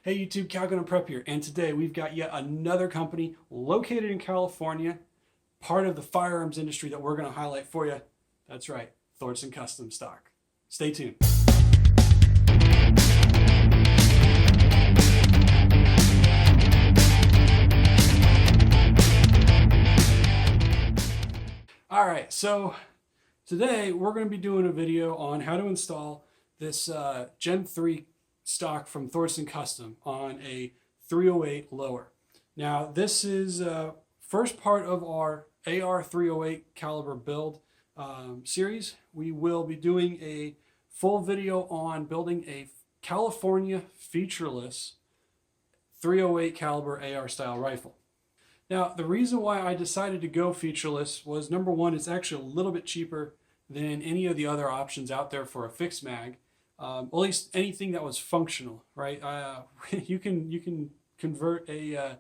Hey YouTube, Calgunandprep here, and today we've got yet another company located in California, part of the firearms industry that we're going to highlight for you. That's right, Thordsen Custom Stock. Stay tuned. All right, so today we're going to be doing a video on how to install this Gen 3 stock from Thordsen Custom on a 308 lower. Now this is first part of our AR 308 caliber build series. We will be doing a full video on building a California featureless 308 caliber AR style rifle. Now the reason why I decided to go featureless was, number one, it's actually a little bit cheaper than any of the other options out there for a fixed mag. At least anything that was functional, right? You can convert a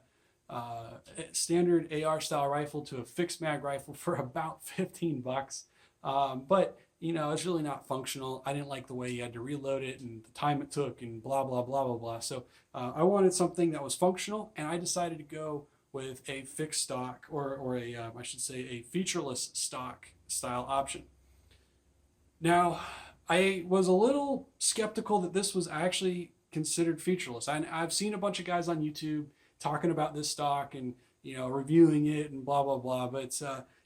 standard AR style rifle to a fixed mag rifle for about 15 bucks. But you know, it's really not functional. I didn't like the way you had to reload it and the time it took and blah, blah, blah, blah, blah. So I wanted something that was functional, and I decided to go with a fixed stock or I should say a featureless stock style option. Now, I was a little skeptical that this was actually considered featureless. I've seen a bunch of guys on YouTube talking about this stock and, you know, reviewing it and blah, blah, blah. But,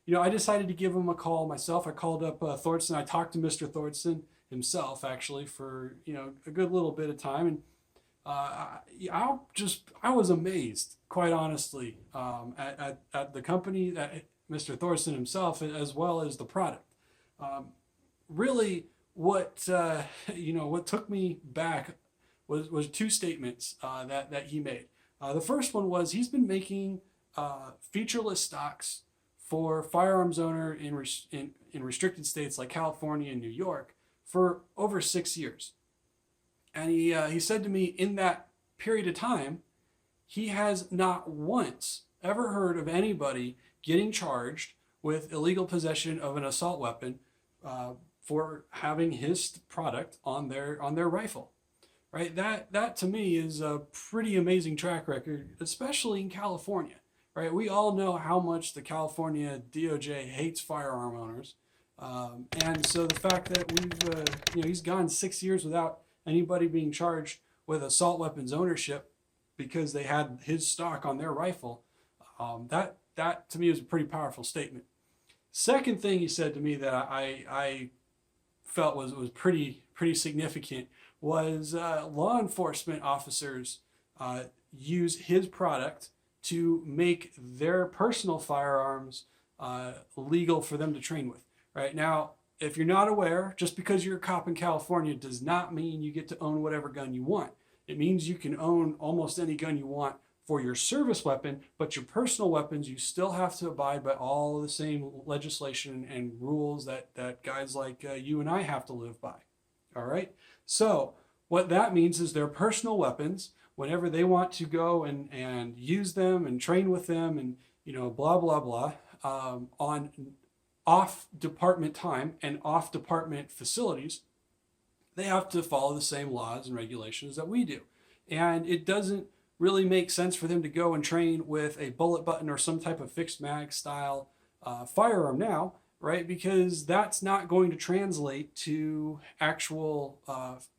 you know, I decided to give him a call myself. I called up Thordsen. I talked to Mr. Thordsen himself, actually, for, you know, a good little bit of time. And I was amazed, quite honestly, at the company, that Mr. Thordsen himself, as well as the product. Really, what what took me back was two statements that he made. The first one was he's been making featureless stocks for firearms owner in restricted states like California and New York for over 6 years, and he said to me, in that period of time, he has not once ever heard of anybody getting charged with illegal possession of an assault weapon for having his product on their rifle, right? That to me is a pretty amazing track record, especially in California, right? We all know how much the California DOJ hates firearm owners, and so the fact that he's gone 6 years without anybody being charged with assault weapons ownership because they had his stock on their rifle, that to me is a pretty powerful statement. Second thing he said to me that I felt was pretty significant was law enforcement officers use his product to make their personal firearms legal for them to train with. Right now, if you're not aware, just because you're a cop in California does not mean you get to own whatever gun you want. It means you can own almost any gun you want for your service weapon, but your personal weapons, you still have to abide by all the same legislation and rules that guys like you and I have to live by. All right? So what that means is their personal weapons, whenever they want to go and use them and train with them and, you know, blah, blah, blah, on off department time and off department facilities, they have to follow the same laws and regulations that we do. And it doesn't really make sense for them to go and train with a bullet button or some type of fixed mag style firearm now, right? Because that's not going to translate to actual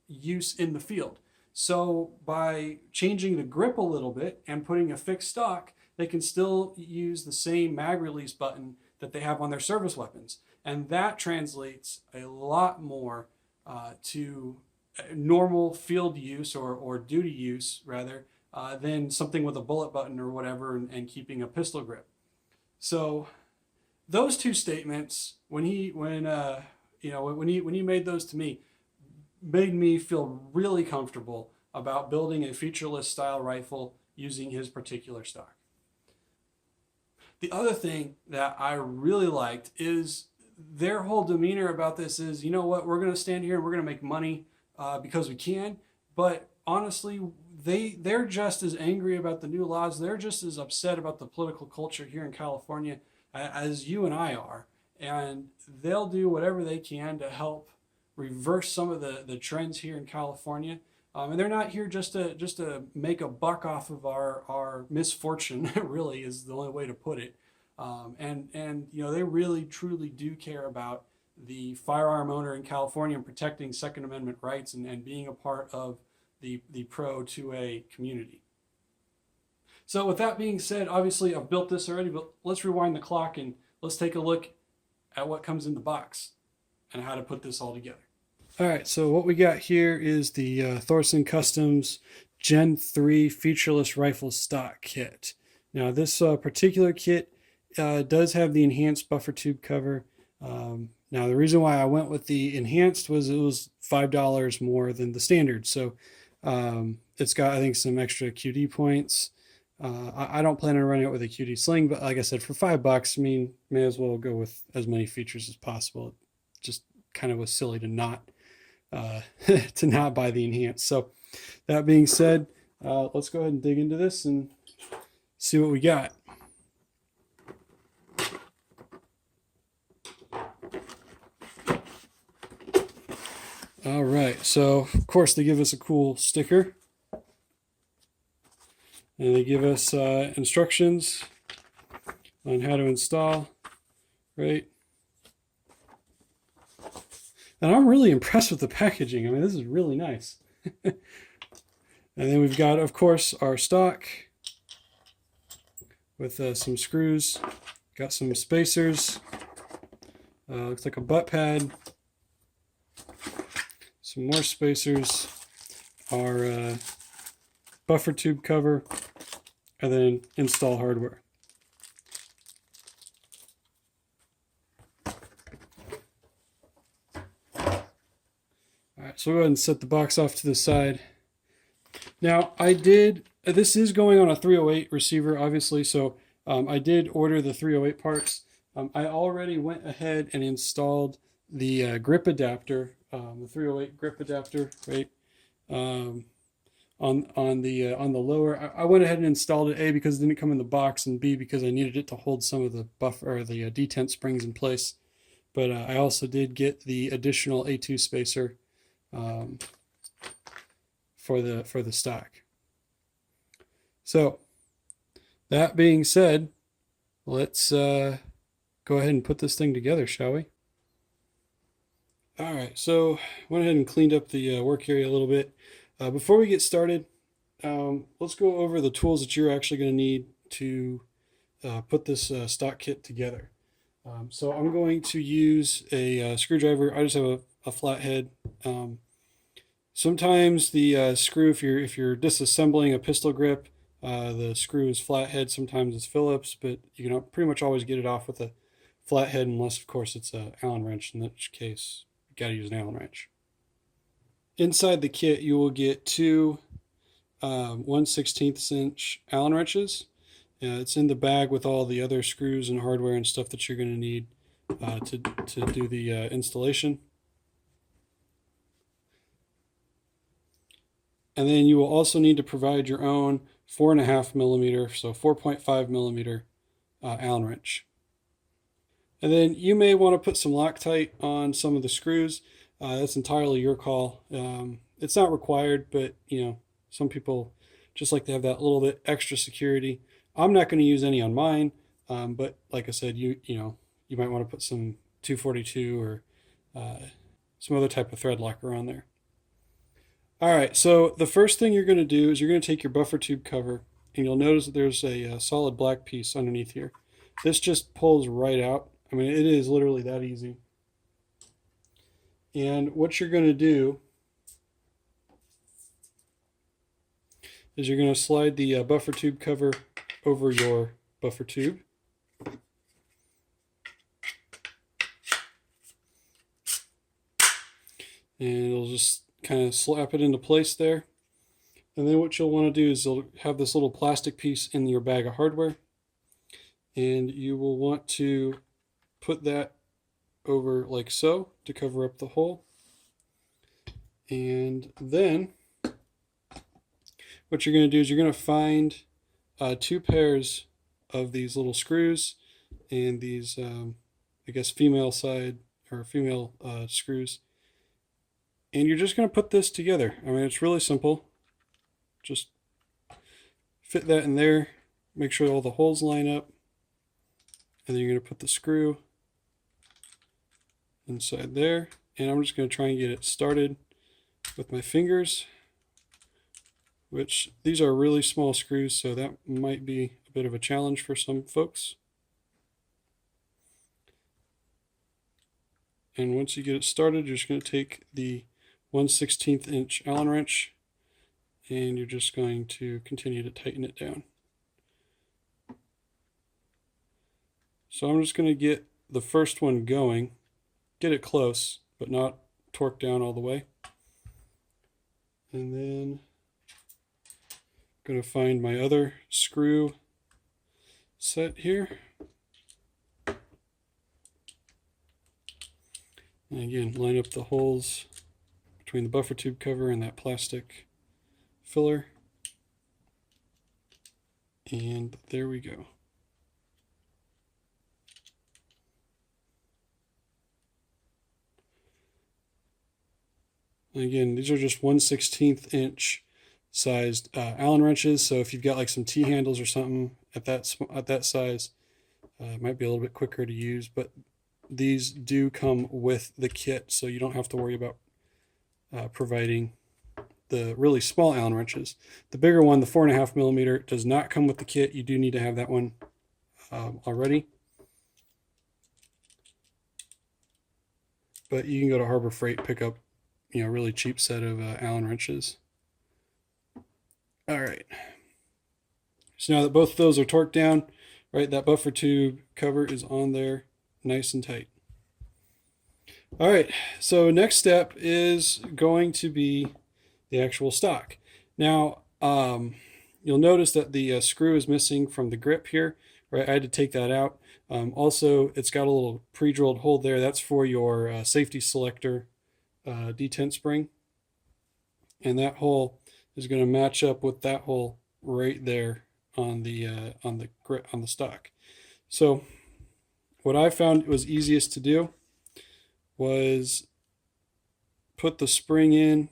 use in the field. So by changing the grip a little bit and putting a fixed stock, they can still use the same mag release button that they have on their service weapons. And that translates a lot more to normal field use or duty use, rather, than something with a bullet button or whatever and keeping a pistol grip. So those two statements, when he made those to me, made me feel really comfortable about building a featureless style rifle using his particular stock. The other thing that I really liked is their whole demeanor about this is, you know what, we're going to stand here and we're going to make money because we can, but honestly, they're just as angry about the new laws. They're just as upset about the political culture here in California as you and I are, and they'll do whatever they can to help reverse some of the trends here in California. And they're not here just to make a buck off of our misfortune. Really is the only way to put it. And they really truly do care about the firearm owner in California and protecting Second Amendment rights and being a part of the pro 2A community. So with that being said, obviously I've built this already, but let's rewind the clock and let's take a look at what comes in the box and how to put this all together. All right, so what we got here is the Thordsen Customs Gen 3 featureless rifle stock kit. Now this particular kit does have the enhanced buffer tube cover. Now the reason why I went with the enhanced was it was $5 more than the standard. So it's got, I think, some extra QD points. I don't plan on running it with a QD sling, but like I said, for $5, I mean, may as well go with as many features as possible. It just kind of was silly to not buy the enhanced. So that being said, let's go ahead and dig into this and see what we got. All right, so of course they give us a cool sticker. And they give us instructions on how to install, right? And I'm really impressed with the packaging. I mean, this is really nice. And then we've got, of course, our stock with some screws. Got some spacers. Looks like a butt pad. Some more spacers. Our buffer tube cover, and then install hardware. All right, so we'll go ahead and set the box off to the side. Now this is going on a 308 receiver, obviously, so I did order the 308 parts. I already went ahead and installed the grip adapter, the 308 grip adapter, right? On the lower. I went ahead and installed it, A, because it didn't come in the box, and B, because I needed it to hold some of the buffer or the detent springs in place. But I also did get the additional A2 spacer for the stock. So that being said, let's go ahead and put this thing together, shall we? All right, so went ahead and cleaned up the work area a little bit. Before we get started, let's go over the tools that you're actually going to need to put this stock kit together. So I'm going to use a screwdriver. I just have a flathead. Sometimes the screw, if you're disassembling a pistol grip, the screw is flathead. Sometimes it's Phillips, but you can pretty much always get it off with a flathead, unless of course it's an Allen wrench, in which case you got to use an Allen wrench. Inside the kit, you will get two 1/16 inch Allen wrenches. It's in the bag with all the other screws and hardware and stuff that you're going to need to do the installation. And then you will also need to provide your own 4.5 millimeter, so 4.5 millimeter Allen wrench. And then you may want to put some Loctite on some of the screws. That's entirely your call. It's not required, but some people just like to have that little bit extra security. I'm not going to use any on mine, but like I said, you might want to put some 242 or some other type of thread locker on there. All right, so the first thing you're going to do is you're going to take your buffer tube cover, and you'll notice that there's a solid black piece underneath here. This just pulls right out. I mean, it is literally that easy. And what you're going to do is you're going to slide the buffer tube cover over your buffer tube. And it'll just kind of slap it into place there. And then what you'll want to do is you'll have this little plastic piece in your bag of hardware. And you will want to put that over like so to cover up the hole. And then what you're going to do is you're going to find two pairs of these little screws and these, I guess, female side or female screws. And you're just going to put this together. I mean, it's really simple. Just fit that in there, make sure all the holes line up, and then you're going to put the screw inside there. And I'm just going to try and get it started with my fingers, which these are really small screws, so that might be a bit of a challenge for some folks. And once you get it started, you're just going to take the 1/16 inch Allen wrench and you're just going to continue to tighten it down. So I'm just going to get the first one going, get it close, but not torque down all the way. And then I'm going to find my other screw set here. And again, line up the holes between the buffer tube cover and that plastic filler. And there we go. And again, these are just 1/16 inch sized Allen wrenches. So if you've got like some T handles or something at that size, it might be a little bit quicker to use, but these do come with the kit, so you don't have to worry about providing the really small Allen wrenches. The bigger one, the 4.5 millimeter, does not come with the kit. You do need to have that one already. But you can go to Harbor Freight, pick up, you know, really cheap set of Allen wrenches. All right. So now that both of those are torqued down, right, that buffer tube cover is on there, nice and tight. All right, so next step is going to be the actual stock. Now, you'll notice that the screw is missing from the grip here, right? I had to take that out. Also, it's got a little pre-drilled hole there. That's for your safety selector detent spring. And that hole is going to match up with that hole right there on the grip on the stock. So what I found was easiest to do was put the spring in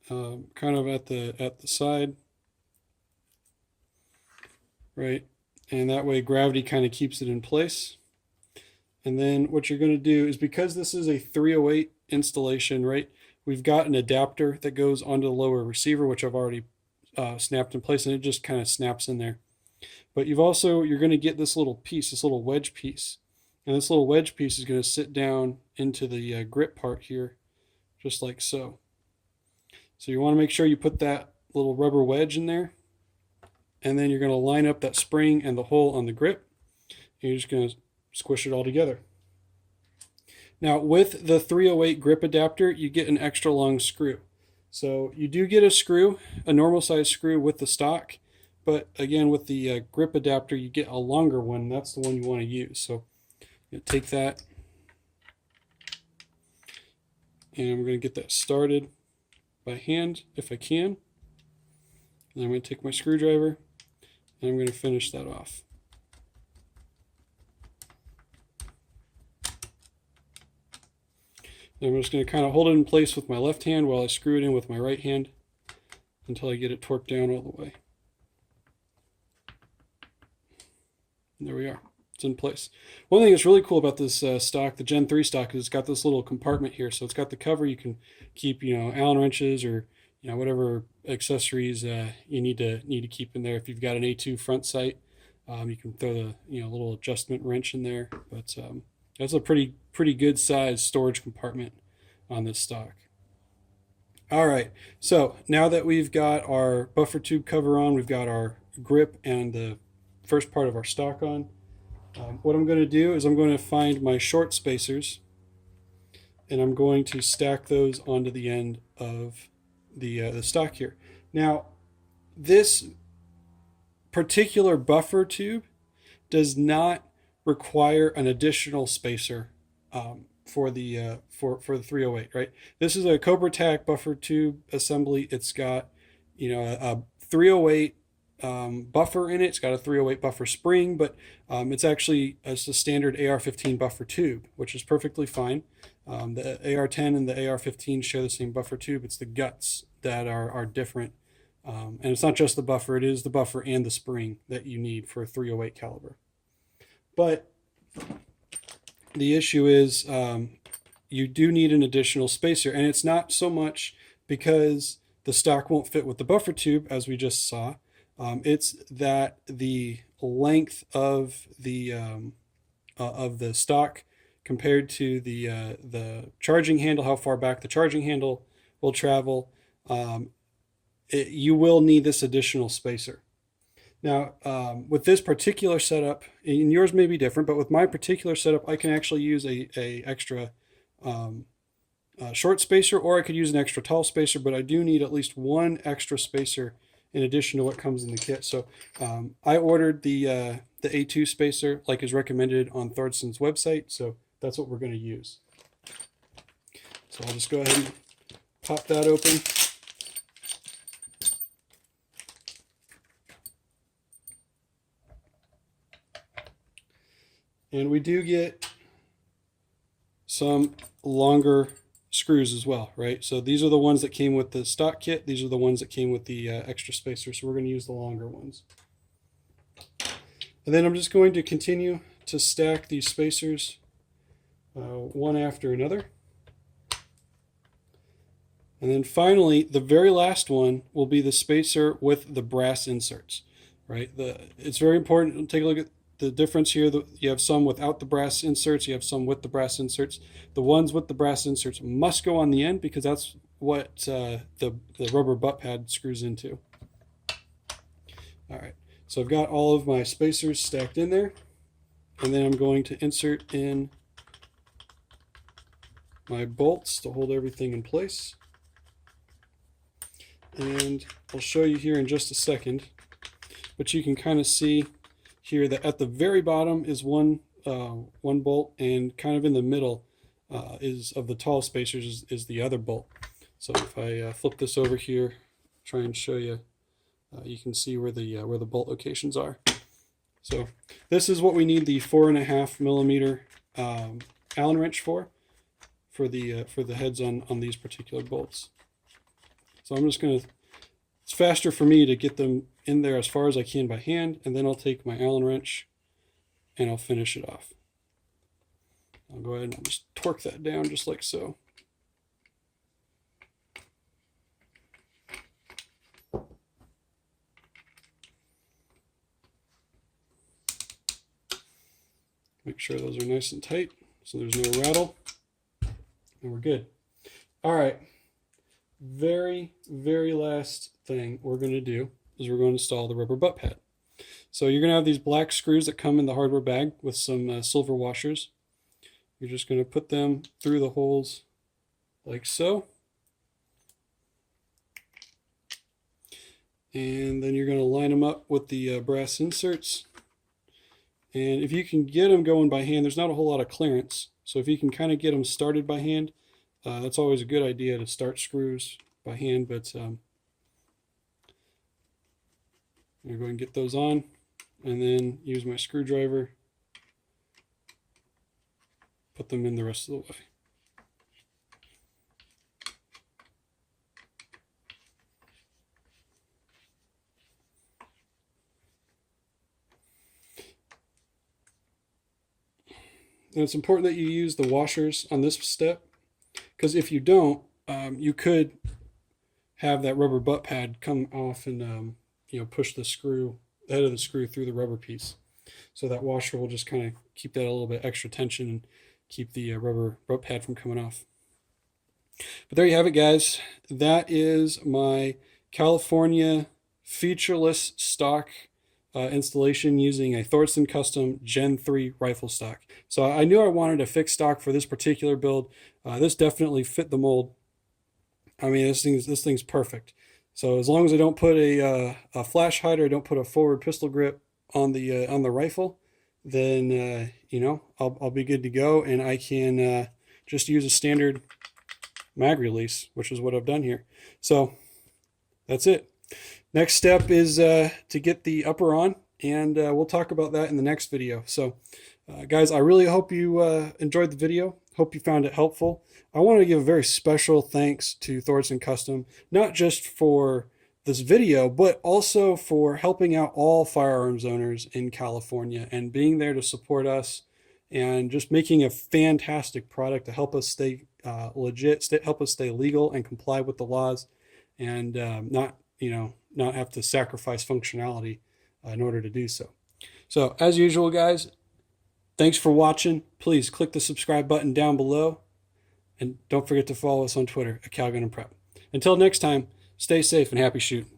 kind of at the side, right? And that way gravity kind of keeps it in place. And then what you're going to do is, because this is a 308 installation, right? We've got an adapter that goes onto the lower receiver, which I've already snapped in place, and it just kind of snaps in there. But you're going to get this little piece, this little wedge piece. And this little wedge piece is going to sit down into the grip part here, just like so. So you want to make sure you put that little rubber wedge in there. And then you're going to line up that spring and the hole on the grip. And you're just going to squish it all together. Now, with the 308 grip adapter, you get an extra long screw. So you do get a screw, a normal size screw with the stock. But again, with the grip adapter, you get a longer one. That's the one you want to use. So you take that, and I'm going to get that started by hand if I can. And I'm going to take my screwdriver, and I'm going to finish that off. And I'm just going to kind of hold it in place with my left hand while I screw it in with my right hand until I get it torqued down all the way. And there we are. It's in place. One thing that's really cool about this stock, the Gen 3 stock, is it's got this little compartment here. So it's got the cover. You can keep, you know, Allen wrenches or, you know, whatever accessories you need to keep in there. If you've got an A2 front sight, you can throw the, you know, little adjustment wrench in there. But that's a pretty good size storage compartment on this stock. All right. So now that we've got our buffer tube cover on, we've got our grip and the first part of our stock on. What I'm going to do is I'm going to find my short spacers, and I'm going to stack those onto the end of the stock here. Now, this particular buffer tube does not require an additional spacer for the 308, right? This is a Cobra Tac buffer tube assembly. It's got, you know, a 308 buffer in it. It's got a 308 buffer spring, but it's actually a standard AR-15 buffer tube, which is perfectly fine. The AR-10 and the AR-15 share the same buffer tube. It's the guts that are different. And it's not just the buffer, it is the buffer and the spring that you need for a 308 caliber. But the issue is you do need an additional spacer, and it's not so much because the stock won't fit with the buffer tube, as we just saw. It's that the length of the stock compared to the charging handle, how far back the charging handle will travel, you will need this additional spacer. Now, with this particular setup, and yours may be different, but with my particular setup, I can actually use a extra short spacer, or I could use an extra tall spacer, but I do need at least one extra spacer in addition to what comes in the kit. So I ordered the A2 spacer like is recommended on Thordsen's website, so that's what we're going to use. So I'll just go ahead and pop that open. And we do get some longer screws as well, right? So these are the ones that came with the stock kit. These are the ones that came with the extra spacer. So we're going to use the longer ones. And then I'm just going to continue to stack these spacers one after another. And then finally, the very last one will be the spacer with the brass inserts, right? It's very important to take a look at the difference here. You have some without the brass inserts, you have some with the brass inserts. The ones with the brass inserts must go on the end because that's what the rubber butt pad screws into. All right, so I've got all of my spacers stacked in there, and then I'm going to insert in my bolts to hold everything in place. And I'll show you here in just a second, but you can kind of see here that at the very bottom is one bolt, and kind of in the middle is of the tall spacers is the other bolt. So if I flip this over here, try and show you, you can see where the bolt locations are. So this is what we need the 4.5 millimeter Allen wrench for the heads on these particular bolts. So I'm just going to, it's faster for me to get them in there as far as I can by hand, and then I'll take my Allen wrench and I'll finish it off. I'll go ahead and I'll just torque that down just like so. Make sure those are nice and tight so there's no rattle, and we're good. All right. Very last thing we're going to do is we're going to install the rubber butt pad. So you're going to have these black screws that come in the hardware bag with some silver washers. You're just going to put them through the holes like so. And then you're going to line them up with the brass inserts. And if you can get them going by hand, there's not a whole lot of clearance. So if you can kind of get them started by hand, that's always a good idea to start screws by hand, but I'm going to go and get those on and then use my screwdriver, put them in the rest of the way. And it's important that you use the washers on this step, because if you don't, you could have that rubber butt pad come off and push the head of the screw through the rubber piece. So that washer will just kind of keep that a little bit extra tension and keep the rubber butt pad from coming off. But there you have it, guys. That is my California featureless stock installation using a Thordsen Custom Gen 3 rifle stock. So I knew I wanted a fixed stock for this particular build. This definitely fit the mold. I mean, this thing's perfect. So as long as I don't put a flash hider, I don't put a forward pistol grip on the rifle, then I'll be good to go, and I can just use a standard mag release, which is what I've done here. So that's it. Next step is to get the upper on, and we'll talk about that in the next video. So guys, I really hope you enjoyed the video. Hope you found it helpful. I want to give a very special thanks to Thordsen Custom, not just for this video, but also for helping out all firearms owners in California and being there to support us and just making a fantastic product to help us stay legit, help us stay legal and comply with the laws, and not have to sacrifice functionality in order to do so. So as usual, guys, thanks for watching. Please click the subscribe button down below, and don't forget to follow us on Twitter at Calgunandprep. Until next time, stay safe and happy shooting.